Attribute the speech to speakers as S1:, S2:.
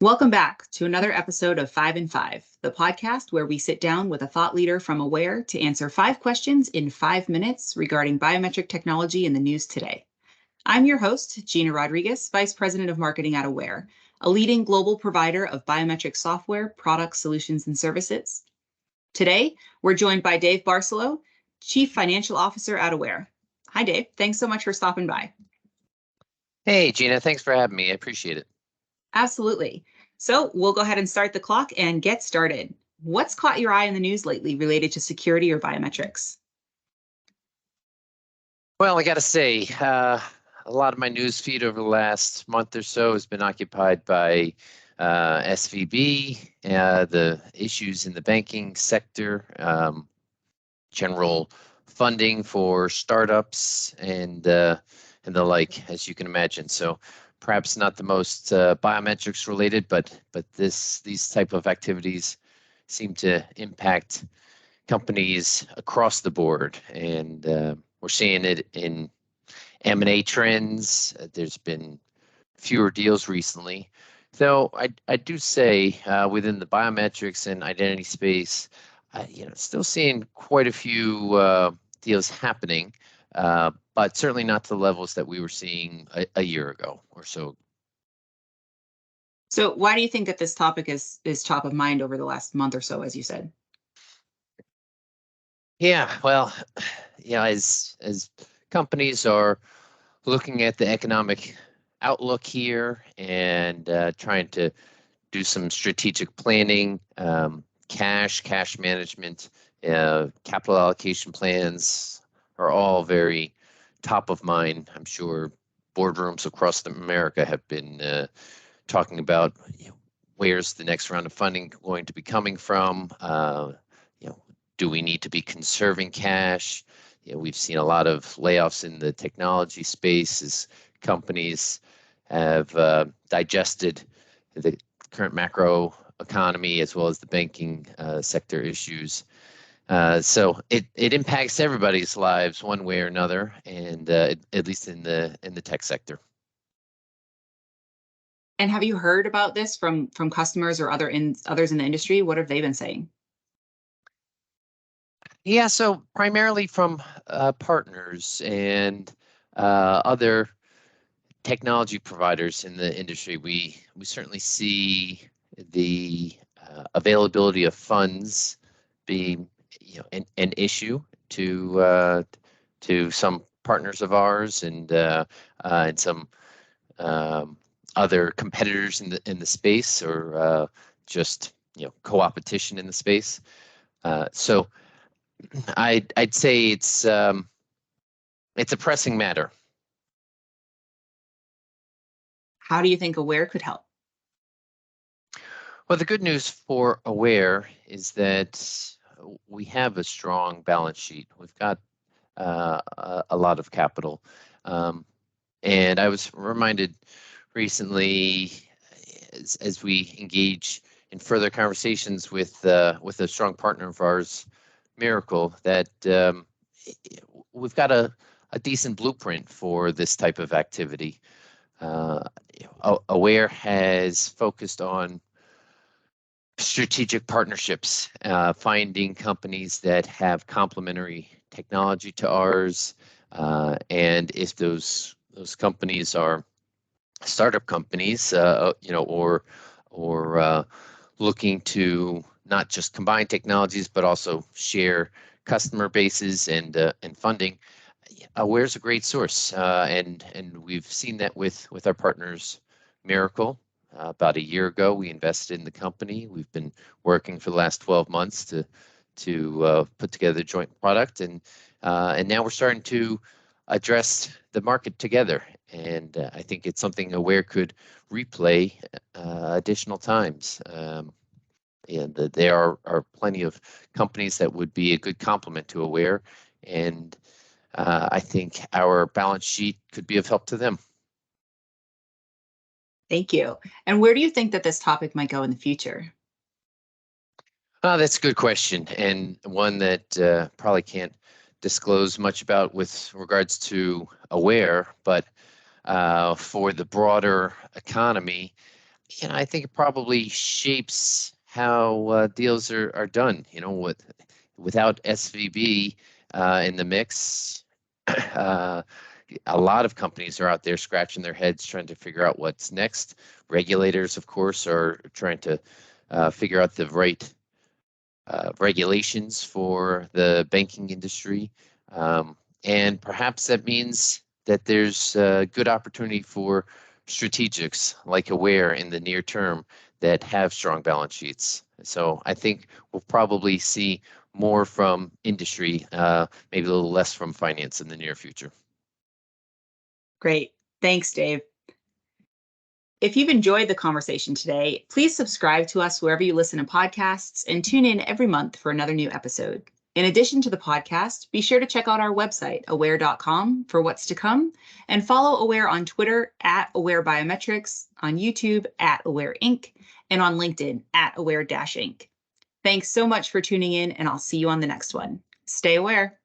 S1: Welcome back to another episode of 5 and 5, the podcast where we sit down with a thought leader from Aware to answer 5 questions in 5 minutes regarding biometric technology in the news today. I'm your host, Gina Rodriguez, Vice President of Marketing at Aware, a leading global provider of biometric software, products, solutions, and services. Today, we're joined by Dave Barcelo, Chief Financial Officer at Aware. Hi, Dave. Thanks so much for stopping by.
S2: Hey, Gina. Thanks for having me. I appreciate it.
S1: Absolutely. So we'll go ahead and start the clock and get started. What's caught your eye in the news lately related to security or biometrics?
S2: Well, I got to say, a lot of my news feed over the last month or so has been occupied by SVB, the issues in the banking sector, general funding for startups, and the like, as you can imagine. So perhaps not the most biometrics related, but these type of activities seem to impact companies across the board, and we're seeing it in M&A trends. There's been fewer deals recently, though I do say within the biometrics and identity space, still seeing quite a few deals happening, but certainly not to the levels that we were seeing a year ago or so.
S1: So why do you think that this topic is top of mind over the last month or so, as you said?
S2: Yeah, well, as companies are looking at the economic outlook here and trying to do some strategic planning, cash management, capital allocation plans are all very top of mind. I'm sure boardrooms across America have been talking about where's the next round of funding going to be coming from. Do we need to be conserving cash? We've seen a lot of layoffs in the technology space as companies have digested the current macro economy as well as the banking sector issues. So it impacts everybody's lives one way or another, and at least in the tech sector.
S1: And have you heard about this from customers or others in the industry? What have they been saying?
S2: Yeah, so primarily from partners and other technology providers in the industry, we certainly see the availability of funds being an issue to some partners of ours and some other competitors in the space, or just co-opetition in the space. So I'd say it's a pressing matter.
S1: How do you think Aware could help?
S2: Well, the good news for Aware is that we have a strong balance sheet. We've got a lot of capital, and I was reminded recently, as we engage in further conversations with a strong partner of ours, Miracle, that we've got a decent blueprint for this type of activity. Aware has focused on strategic partnerships, finding companies that have complementary technology to ours, and if those companies are startup companies, or looking to not just combine technologies but also share customer bases and funding, Aware's a great source, and we've seen that with our partners, Miracle. About a year ago, we invested in the company. We've been working for the last 12 months to put together a joint product, and now we're starting to address the market together. And I think it's something Aware could replay additional times. And there are plenty of companies that would be a good complement to Aware, and I think our balance sheet could be of help to them.
S1: Thank you. And where do you think that this topic might go in the future?
S2: That's a good question, and one that probably can't disclose much about with regards to Aware, but for the broader economy, I think it probably shapes how deals are done. Without SVB in the mix, uh, a lot of companies are out there scratching their heads trying to figure out what's next. Regulators, of course, are trying to figure out the right regulations for the banking industry. Um, and perhaps that means that there's a good opportunity for strategics like Aware in the near term that have strong balance sheets. So I think we'll probably see more from industry, maybe a little less from finance in the near future.
S1: Great. Thanks, Dave. If you've enjoyed the conversation today, please subscribe to us wherever you listen to podcasts and tune in every month for another new episode. In addition to the podcast, be sure to check out our website, aware.com, for what's to come, and follow Aware on Twitter at Aware Biometrics, on YouTube at Aware Inc., and on LinkedIn at Aware Inc. Thanks so much for tuning in, and I'll see you on the next one. Stay aware.